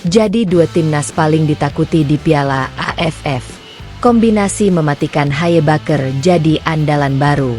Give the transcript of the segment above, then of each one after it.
Jadi dua timnas paling ditakuti di Piala AFF. Kombinasi mematikan Haye Baker jadi andalan baru.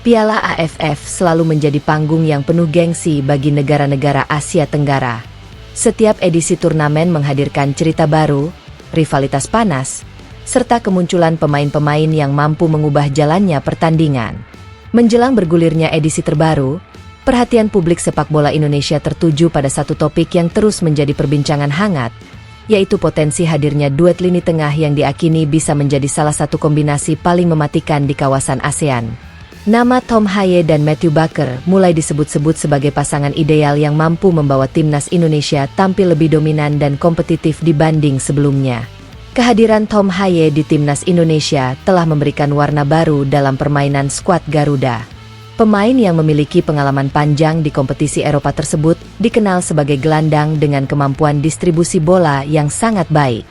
Piala AFF selalu menjadi panggung yang penuh gengsi bagi negara-negara Asia Tenggara. Setiap edisi turnamen menghadirkan cerita baru, rivalitas panas, serta kemunculan pemain-pemain yang mampu mengubah jalannya pertandingan. Menjelang bergulirnya edisi terbaru, perhatian publik sepak bola Indonesia tertuju pada satu topik yang terus menjadi perbincangan hangat, yaitu potensi hadirnya duet lini tengah yang diakini bisa menjadi salah satu kombinasi paling mematikan di kawasan ASEAN. Nama Tom Haye dan Matthew Baker mulai disebut-sebut sebagai pasangan ideal yang mampu membawa timnas Indonesia tampil lebih dominan dan kompetitif dibanding sebelumnya. Kehadiran Tom Haye di timnas Indonesia telah memberikan warna baru dalam permainan skuad Garuda. Pemain yang memiliki pengalaman panjang di kompetisi Eropa tersebut dikenal sebagai gelandang dengan kemampuan distribusi bola yang sangat baik.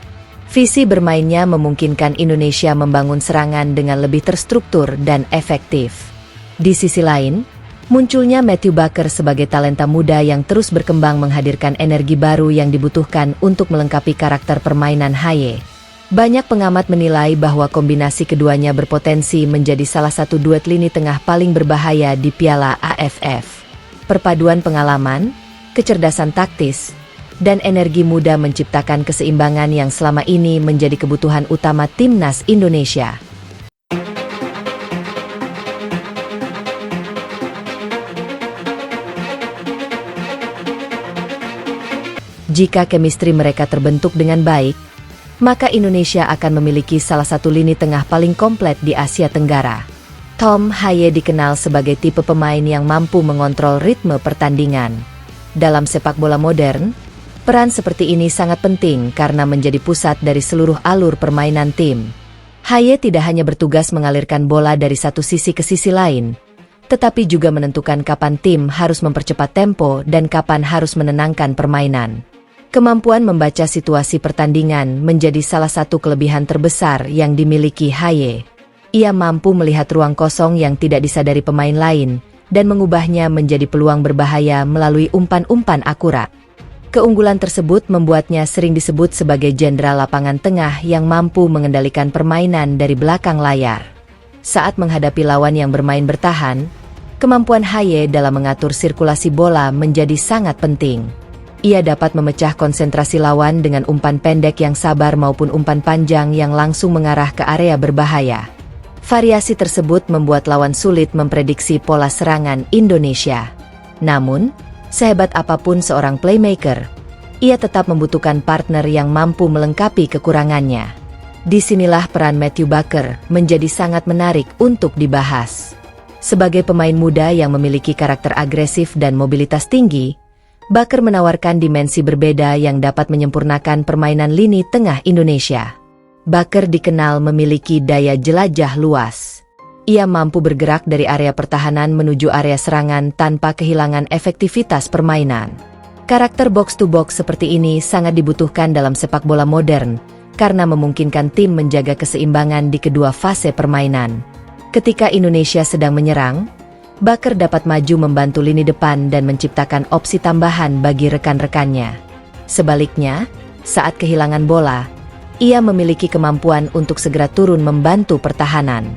Visi bermainnya memungkinkan Indonesia membangun serangan dengan lebih terstruktur dan efektif. Di sisi lain, munculnya Matthew Baker sebagai talenta muda yang terus berkembang menghadirkan energi baru yang dibutuhkan untuk melengkapi karakter permainan Haye. Banyak pengamat menilai bahwa kombinasi keduanya berpotensi menjadi salah satu duet lini tengah paling berbahaya di Piala AFF. Perpaduan pengalaman, kecerdasan taktis, dan energi muda menciptakan keseimbangan yang selama ini menjadi kebutuhan utama timnas Indonesia. Jika chemistry mereka terbentuk dengan baik, maka Indonesia akan memiliki salah satu lini tengah paling komplit di Asia Tenggara. Tom Haye dikenal sebagai tipe pemain yang mampu mengontrol ritme pertandingan. Dalam sepak bola modern, peran seperti ini sangat penting karena menjadi pusat dari seluruh alur permainan tim. Haye tidak hanya bertugas mengalirkan bola dari satu sisi ke sisi lain, tetapi juga menentukan kapan tim harus mempercepat tempo dan kapan harus menenangkan permainan. Kemampuan membaca situasi pertandingan menjadi salah satu kelebihan terbesar yang dimiliki Haye. Ia mampu melihat ruang kosong yang tidak disadari pemain lain dan mengubahnya menjadi peluang berbahaya melalui umpan-umpan akurat. Keunggulan tersebut membuatnya sering disebut sebagai jenderal lapangan tengah yang mampu mengendalikan permainan dari belakang layar. Saat menghadapi lawan yang bermain bertahan, kemampuan Haye dalam mengatur sirkulasi bola menjadi sangat penting. Ia dapat memecah konsentrasi lawan dengan umpan pendek yang sabar maupun umpan panjang yang langsung mengarah ke area berbahaya. Variasi tersebut membuat lawan sulit memprediksi pola serangan Indonesia. Namun, sehebat apapun seorang playmaker, ia tetap membutuhkan partner yang mampu melengkapi kekurangannya. Disinilah peran Matthew Baker menjadi sangat menarik untuk dibahas. Sebagai pemain muda yang memiliki karakter agresif dan mobilitas tinggi, Baker menawarkan dimensi berbeda yang dapat menyempurnakan permainan lini tengah Indonesia. Baker dikenal memiliki daya jelajah luas. Ia mampu bergerak dari area pertahanan menuju area serangan tanpa kehilangan efektivitas permainan. Karakter box-to-box seperti ini sangat dibutuhkan dalam sepak bola modern, karena memungkinkan tim menjaga keseimbangan di kedua fase permainan. Ketika Indonesia sedang menyerang, Baker dapat maju membantu lini depan dan menciptakan opsi tambahan bagi rekan-rekannya. Sebaliknya, saat kehilangan bola, ia memiliki kemampuan untuk segera turun membantu pertahanan.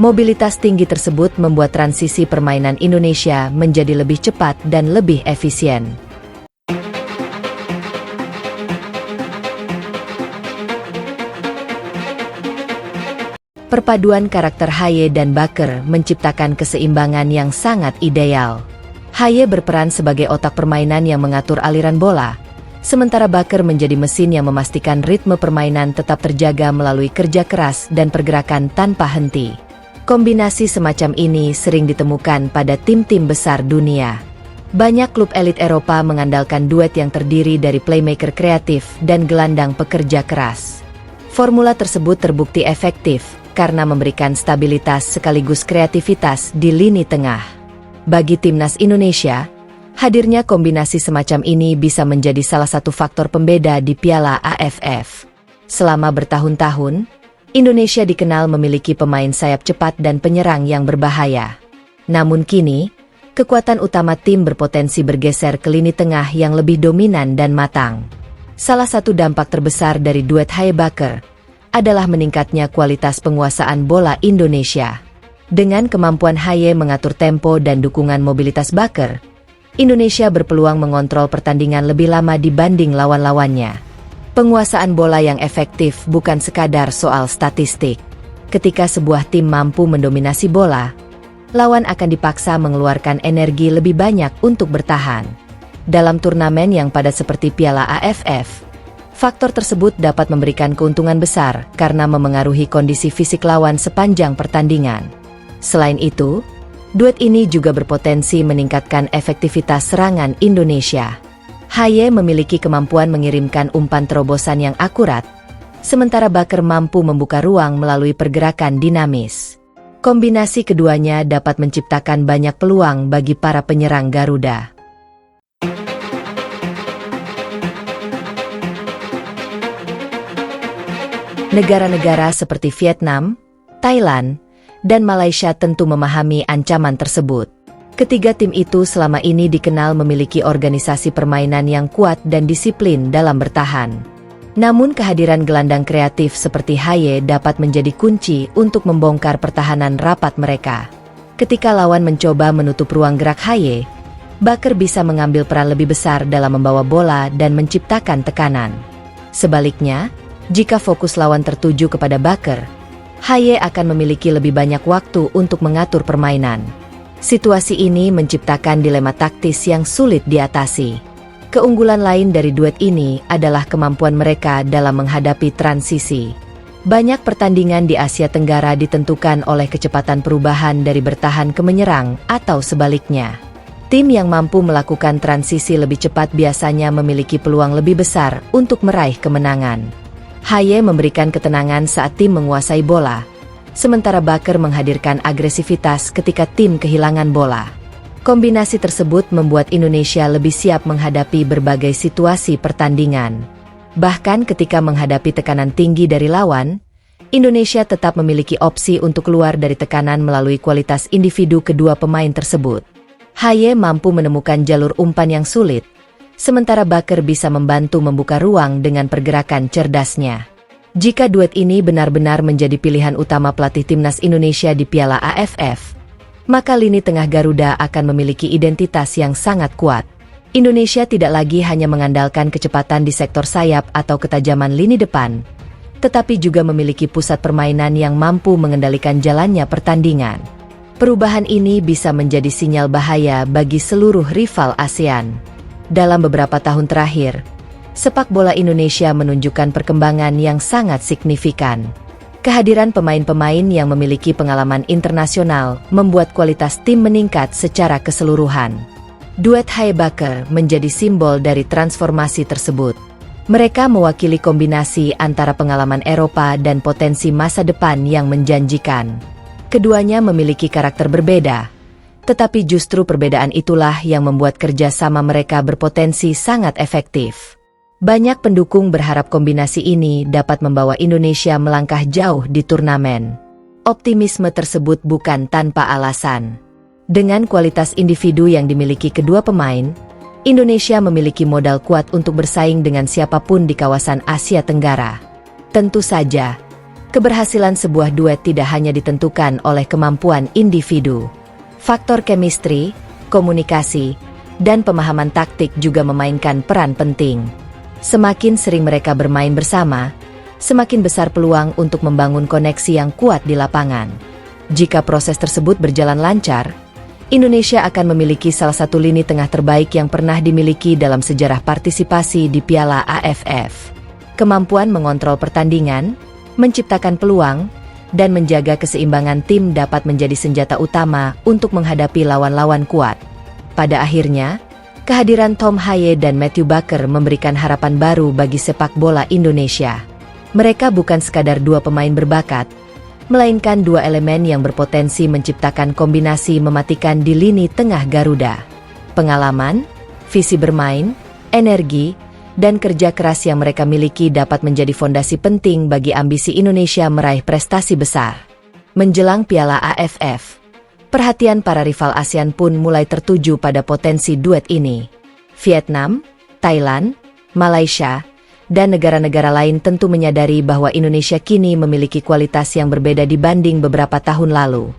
Mobilitas tinggi tersebut membuat transisi permainan Indonesia menjadi lebih cepat dan lebih efisien. Perpaduan karakter Haye dan Baker menciptakan keseimbangan yang sangat ideal. Haye berperan sebagai otak permainan yang mengatur aliran bola, sementara Baker menjadi mesin yang memastikan ritme permainan tetap terjaga melalui kerja keras dan pergerakan tanpa henti. Kombinasi semacam ini sering ditemukan pada tim-tim besar dunia. Banyak klub elit Eropa mengandalkan duet yang terdiri dari playmaker kreatif dan gelandang pekerja keras. Formula tersebut terbukti efektif karena memberikan stabilitas sekaligus kreativitas di lini tengah. Bagi timnas Indonesia, hadirnya kombinasi semacam ini bisa menjadi salah satu faktor pembeda di Piala AFF. Selama bertahun-tahun, Indonesia dikenal memiliki pemain sayap cepat dan penyerang yang berbahaya. Namun kini, kekuatan utama tim berpotensi bergeser ke lini tengah yang lebih dominan dan matang. Salah satu dampak terbesar dari duet Haye Baker adalah meningkatnya kualitas penguasaan bola Indonesia. Dengan kemampuan Haye mengatur tempo dan dukungan mobilitas Baker, Indonesia berpeluang mengontrol pertandingan lebih lama dibanding lawan-lawannya. Penguasaan bola yang efektif bukan sekadar soal statistik. Ketika sebuah tim mampu mendominasi bola, lawan akan dipaksa mengeluarkan energi lebih banyak untuk bertahan. Dalam turnamen yang padat seperti Piala AFF, faktor tersebut dapat memberikan keuntungan besar karena memengaruhi kondisi fisik lawan sepanjang pertandingan. Selain itu, duet ini juga berpotensi meningkatkan efektivitas serangan Indonesia. Haye memiliki kemampuan mengirimkan umpan terobosan yang akurat, sementara Baker mampu membuka ruang melalui pergerakan dinamis. Kombinasi keduanya dapat menciptakan banyak peluang bagi para penyerang Garuda. Negara-negara seperti Vietnam, Thailand, dan Malaysia tentu memahami ancaman tersebut. Ketiga tim itu selama ini dikenal memiliki organisasi permainan yang kuat dan disiplin dalam bertahan. Namun kehadiran gelandang kreatif seperti Haye dapat menjadi kunci untuk membongkar pertahanan rapat mereka. Ketika lawan mencoba menutup ruang gerak Haye, Baker bisa mengambil peran lebih besar dalam membawa bola dan menciptakan tekanan. Sebaliknya, jika fokus lawan tertuju kepada Baker, Haye akan memiliki lebih banyak waktu untuk mengatur permainan. Situasi ini menciptakan dilema taktis yang sulit diatasi. Keunggulan lain dari duet ini adalah kemampuan mereka dalam menghadapi transisi. Banyak pertandingan di Asia Tenggara ditentukan oleh kecepatan perubahan dari bertahan ke menyerang atau sebaliknya. Tim yang mampu melakukan transisi lebih cepat biasanya memiliki peluang lebih besar untuk meraih kemenangan. Haye memberikan ketenangan saat tim menguasai bola, sementara Baker menghadirkan agresivitas ketika tim kehilangan bola. Kombinasi tersebut membuat Indonesia lebih siap menghadapi berbagai situasi pertandingan. Bahkan ketika menghadapi tekanan tinggi dari lawan, Indonesia tetap memiliki opsi untuk keluar dari tekanan melalui kualitas individu kedua pemain tersebut. Haye mampu menemukan jalur umpan yang sulit, sementara Baker bisa membantu membuka ruang dengan pergerakan cerdasnya. Jika duet ini benar-benar menjadi pilihan utama pelatih timnas Indonesia di Piala AFF, maka lini tengah Garuda akan memiliki identitas yang sangat kuat. Indonesia tidak lagi hanya mengandalkan kecepatan di sektor sayap atau ketajaman lini depan, tetapi juga memiliki pusat permainan yang mampu mengendalikan jalannya pertandingan. Perubahan ini bisa menjadi sinyal bahaya bagi seluruh rival ASEAN. Dalam beberapa tahun terakhir, sepak bola Indonesia menunjukkan perkembangan yang sangat signifikan. Kehadiran pemain-pemain yang memiliki pengalaman internasional membuat kualitas tim meningkat secara keseluruhan. Duet Haye Baker menjadi simbol dari transformasi tersebut. Mereka mewakili kombinasi antara pengalaman Eropa dan potensi masa depan yang menjanjikan. Keduanya memiliki karakter berbeda, tetapi justru perbedaan itulah yang membuat kerjasama mereka berpotensi sangat efektif. Banyak pendukung berharap kombinasi ini dapat membawa Indonesia melangkah jauh di turnamen. Optimisme tersebut bukan tanpa alasan. Dengan kualitas individu yang dimiliki kedua pemain, Indonesia memiliki modal kuat untuk bersaing dengan siapapun di kawasan Asia Tenggara. Tentu saja, keberhasilan sebuah duet tidak hanya ditentukan oleh kemampuan individu. Faktor chemistry, komunikasi, dan pemahaman taktik juga memainkan peran penting. Semakin sering mereka bermain bersama, semakin besar peluang untuk membangun koneksi yang kuat di lapangan. Jika proses tersebut berjalan lancar, Indonesia akan memiliki salah satu lini tengah terbaik yang pernah dimiliki dalam sejarah partisipasi di Piala AFF. Kemampuan mengontrol pertandingan, menciptakan peluang, dan menjaga keseimbangan tim dapat menjadi senjata utama untuk menghadapi lawan-lawan kuat. Pada akhirnya, kehadiran Tom Haye dan Matthew Baker memberikan harapan baru bagi sepak bola Indonesia. Mereka bukan sekadar dua pemain berbakat, melainkan dua elemen yang berpotensi menciptakan kombinasi mematikan di lini tengah Garuda. Pengalaman, visi bermain, energi, dan kerja keras yang mereka miliki dapat menjadi fondasi penting bagi ambisi Indonesia meraih prestasi besar. Menjelang Piala AFF, perhatian para rival ASEAN pun mulai tertuju pada potensi duet ini. Vietnam, Thailand, Malaysia, dan negara-negara lain tentu menyadari bahwa Indonesia kini memiliki kualitas yang berbeda dibanding beberapa tahun lalu.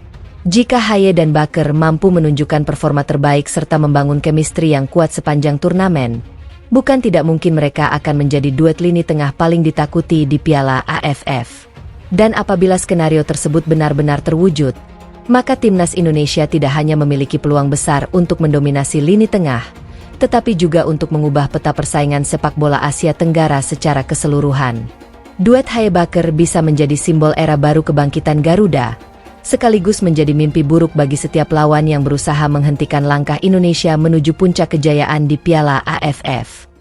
Jika Haye dan Baker mampu menunjukkan performa terbaik serta membangun chemistry yang kuat sepanjang turnamen, bukan tidak mungkin mereka akan menjadi duet lini tengah paling ditakuti di Piala AFF. Dan apabila skenario tersebut benar-benar terwujud, maka timnas Indonesia tidak hanya memiliki peluang besar untuk mendominasi lini tengah, tetapi juga untuk mengubah peta persaingan sepak bola Asia Tenggara secara keseluruhan. Duet Haye Baker bisa menjadi simbol era baru kebangkitan Garuda, sekaligus menjadi mimpi buruk bagi setiap lawan yang berusaha menghentikan langkah Indonesia menuju puncak kejayaan di Piala AFF.